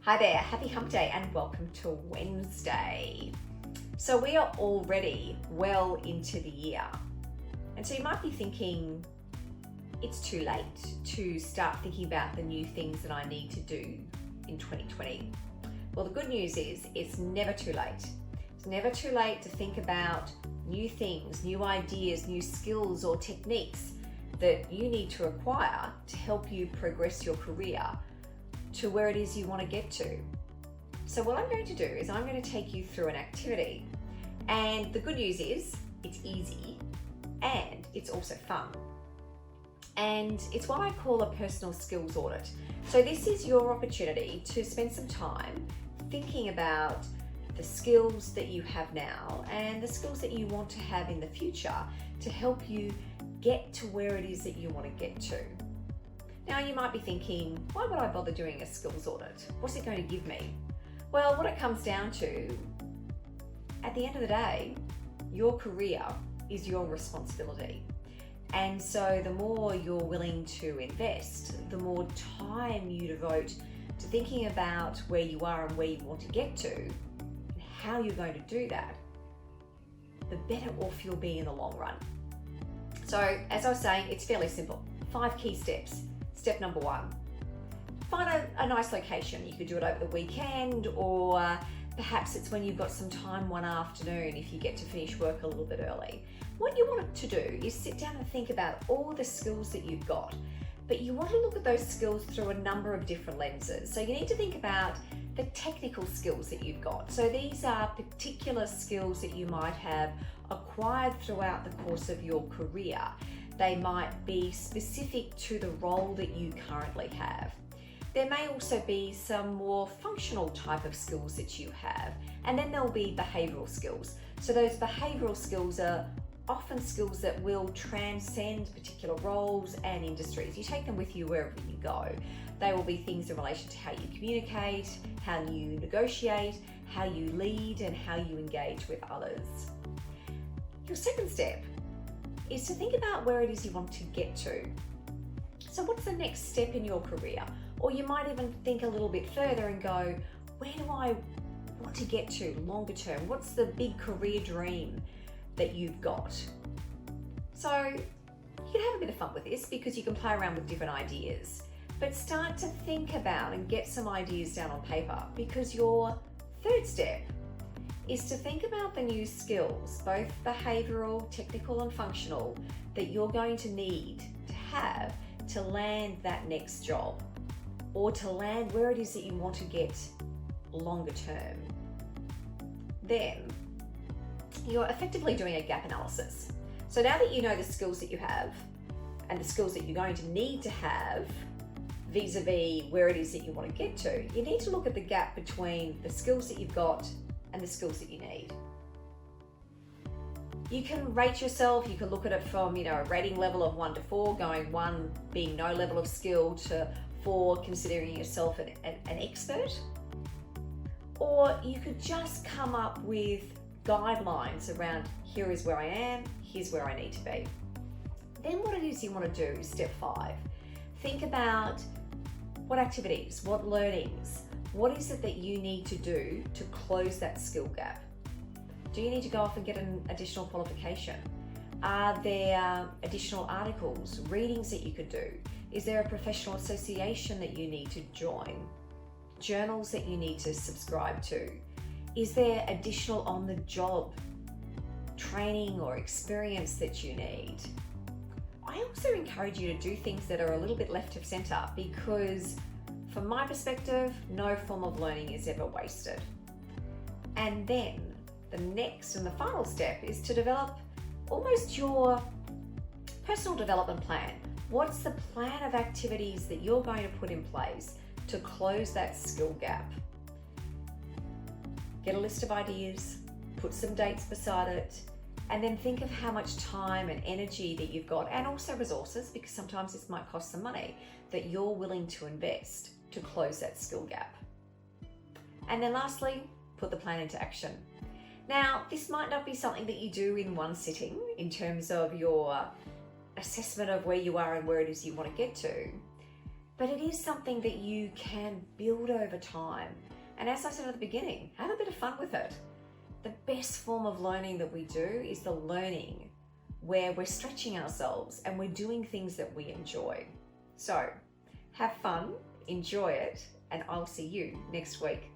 Hi there, happy hump day and welcome to Wednesday. So we are already well into the year. And so you might be thinking, it's too late to start thinking about the new things that I need to do in 2020. Well, the good news is it's never too late. It's never too late to think about new things, new ideas, new skills or techniques that you need to acquire to help you progress your career to where it is you want to get to. So what I'm going to do is I'm going to take you through an activity. And the good news is it's easy and it's also fun. And it's what I call a personal skills audit. So this is your opportunity to spend some time thinking about the skills that you have now and the skills that you want to have in the future to help you get to where it is that you want to get to. Now you might be thinking, why would I bother doing a skills audit? What's it going to give me? Well, what it comes down to, at the end of the day, your career is your responsibility. And so the more you're willing to invest, the more time you devote to thinking about where you are and where you want to get to, and how you're going to do that, the better off you'll be in the long run. So as I was saying, it's fairly simple. 5 key steps. Step number 1, find a nice location. You could do it over the weekend, or perhaps it's when you've got some time one afternoon if you get to finish work a little bit early. What you want to do is sit down and think about all the skills that you've got, but you want to look at those skills through a number of different lenses. So you need to think about the technical skills that you've got. So these are particular skills that you might have acquired throughout the course of your career. They might be specific to the role that you currently have. There may also be some more functional type of skills that you have, and then there'll be behavioural skills. So those behavioural skills are often skills that will transcend particular roles and industries. You take them with you wherever you go. They will be things in relation to how you communicate, how you negotiate, how you lead, and how you engage with others. Your second step is to think about where it is you want to get to. So what's the next step in your career? Or you might even think a little bit further and go, where do I want to get to longer term? What's the big career dream that you've got? So you can have a bit of fun with this because you can play around with different ideas, but start to think about and get some ideas down on paper, because your third step is to think about the new skills, both behavioural, technical and functional, that you're going to need to have to land that next job, or to land where it is that you want to get longer term. Then you're effectively doing a gap analysis. So now that you know the skills that you have and the skills that you're going to need to have vis-a-vis where it is that you want to get to, you need to look at the gap between the skills that you've got and the skills that you need. You can rate yourself, you can look at it from, a rating level of 1 to 4, going 1 being no level of skill to 4 considering yourself an expert. Or you could just come up with guidelines around, here is where I am, here's where I need to be. Then what it is you want to do is step 5. Think about what activities, what learnings, what is it that you need to do to close that skill gap? Do you need to go off and get an additional qualification? Are there additional articles, readings that you could do? Is there a professional association that you need to join? Journals that you need to subscribe to? Is there additional on-the-job training or experience that you need? I also encourage you to do things that are a little bit left of centre, because from my perspective, no form of learning is ever wasted. And then the next and the final step is to develop almost your personal development plan. What's the plan of activities that you're going to put in place to close that skill gap? Get a list of ideas, put some dates beside it, and then think of how much time and energy that you've got, and also resources, because sometimes this might cost some money, that you're willing to invest to close that skill gap. And then lastly, put the plan into action. Now, this might not be something that you do in one sitting in terms of your assessment of where you are and where it is you want to get to, but it is something that you can build over time. And as I said at the beginning, have a bit of fun with it. The best form of learning that we do is the learning where we're stretching ourselves and we're doing things that we enjoy. So have fun, enjoy it, and I'll see you next week.